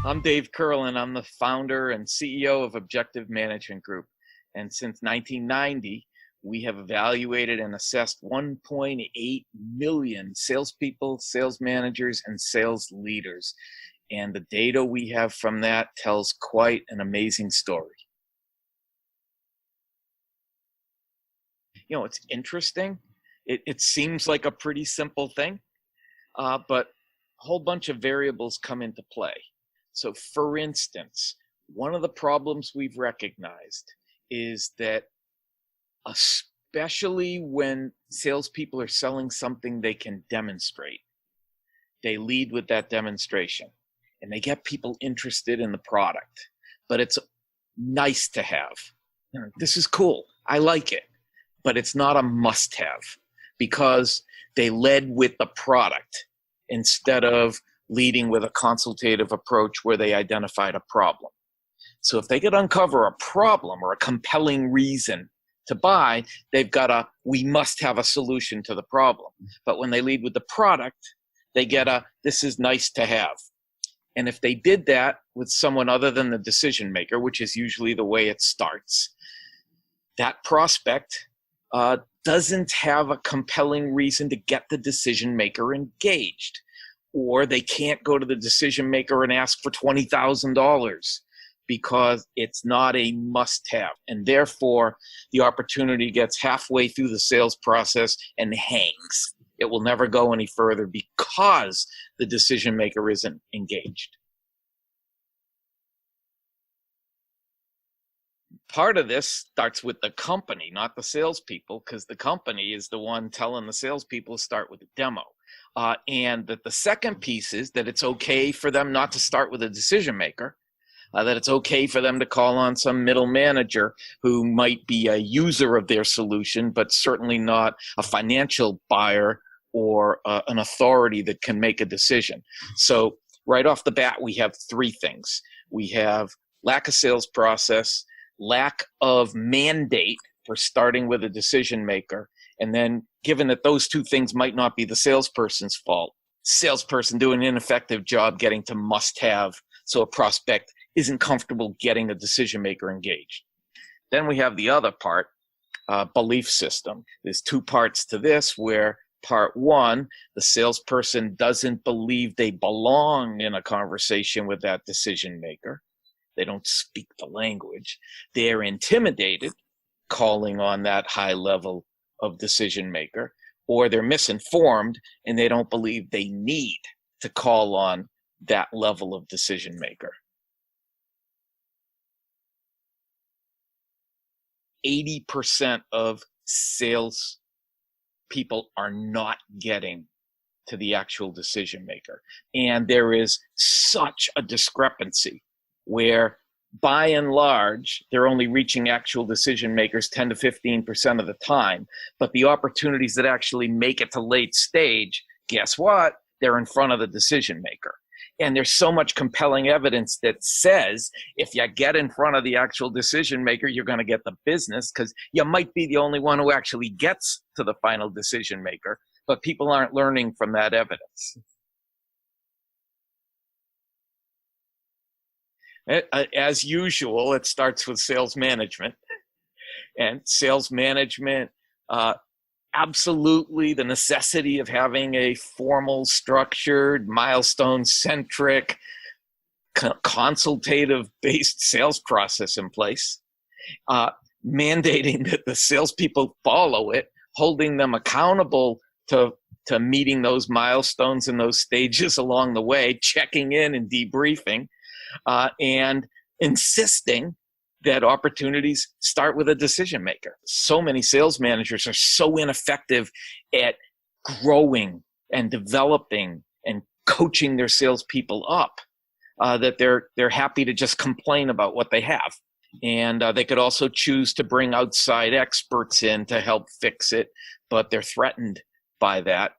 I'm Dave Curlin. I'm the founder and CEO of Objective Management Group. And since 1990, we have evaluated and assessed 1.8 million salespeople, sales managers, and sales leaders. And the data we have from that tells quite an amazing story. It's interesting. It seems like a pretty simple thing, but a whole bunch of variables come into play. So for instance, one of the problems we've recognized is that especially when salespeople are selling something they can demonstrate, they lead with that demonstration and they get people interested in the product, but it's nice to have. This is cool. I like it, but it's not a must-have because they led with the product instead of leading with a consultative approach where they identified a problem. So if they could uncover a problem or a compelling reason to buy, they've got we must have a solution to the problem. But when they lead with the product, they get this is nice to have. And if they did that with someone other than the decision maker, which is usually the way it starts, that prospect doesn't have a compelling reason to get the decision maker engaged. Or they can't go to the decision maker and ask for $20,000 because it's not a must-have. And therefore, the opportunity gets halfway through the sales process and hangs. It will never go any further because the decision maker isn't engaged. Part of this starts with the company, not the salespeople, because the company is the one telling the salespeople to start with a demo. And that the second piece is that it's okay for them not to start with a decision maker, that it's okay for them to call on some middle manager who might be a user of their solution, but certainly not a financial buyer or an authority that can make a decision. So right off the bat, we have three things. We have lack of sales process, lack of mandate for starting with a decision maker, and then given that those two things might not be the salesperson's fault, salesperson doing an ineffective job getting to must-have, so a prospect isn't comfortable getting a decision maker engaged. Then we have the other part, belief system. There's two parts to this where part one, the salesperson doesn't believe they belong in a conversation with that decision maker. They don't speak the language. They're intimidated calling on that high level of decision maker, or they're misinformed and they don't believe they need to call on that level of decision maker. 80% of sales people are not getting to the actual decision maker. And there is such a discrepancy where by and large, they're only reaching actual decision makers 10 to 15% of the time. But the opportunities that actually make it to late stage, guess what? They're in front of the decision maker. And there's so much compelling evidence that says if you get in front of the actual decision maker, you're going to get the business because you might be the only one who actually gets to the final decision maker. But people aren't learning from that evidence. As usual, it starts with sales management. And sales management, absolutely the necessity of having a formal, structured, milestone-centric, consultative-based sales process in place, mandating that the salespeople follow it, holding them accountable to meeting those milestones and those stages along the way, checking in and debriefing, and insisting that opportunities start with a decision maker. So many sales managers are so ineffective at growing and developing and coaching their salespeople up that they're happy to just complain about what they have. And they could also choose to bring outside experts in to help fix it, but they're threatened by that.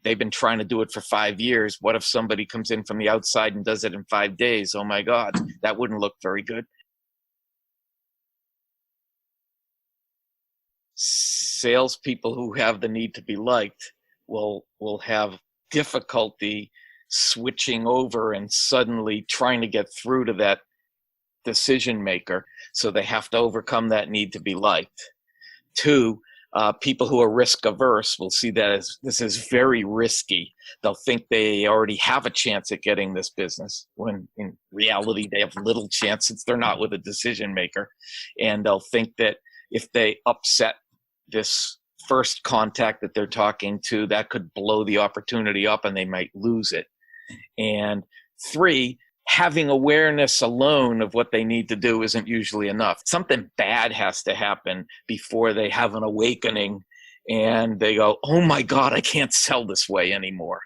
They've been trying to do it for 5 years. What if somebody comes in from the outside and does it in 5 days? Oh my God, that wouldn't look very good. Salespeople who have the need to be liked will have difficulty switching over and suddenly trying to get through to that decision maker. So they have to overcome that need to be liked. Two, people who are risk averse will see that as this is very risky. They'll think they already have a chance at getting this business, when in reality they have little chance since they're not with a decision maker. And they'll think that if they upset this first contact that they're talking to, that could blow the opportunity up and they might lose it. And three, having awareness alone of what they need to do isn't usually enough. Something bad has to happen before they have an awakening and they go, oh my God, I can't sell this way anymore.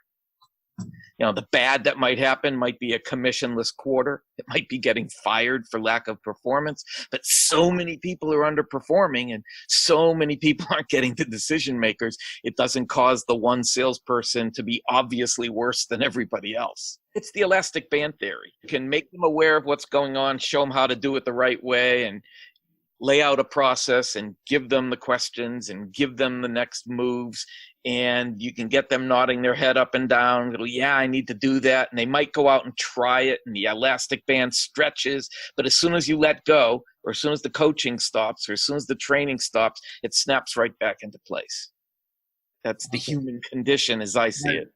You know, the bad that might happen might be a commissionless quarter. It might be getting fired for lack of performance, but so many people are underperforming and so many people aren't getting to decision makers. It doesn't cause the one salesperson to be obviously worse than everybody else. It's the elastic band theory. You can make them aware of what's going on, show them how to do it the right way, and lay out a process and give them the questions and give them the next moves. And you can get them nodding their head up and down. Go, yeah, I need to do that. And they might go out and try it and the elastic band stretches. But as soon as you let go, or as soon as the coaching stops, or as soon as the training stops, it snaps right back into place. That's the human condition as I see it.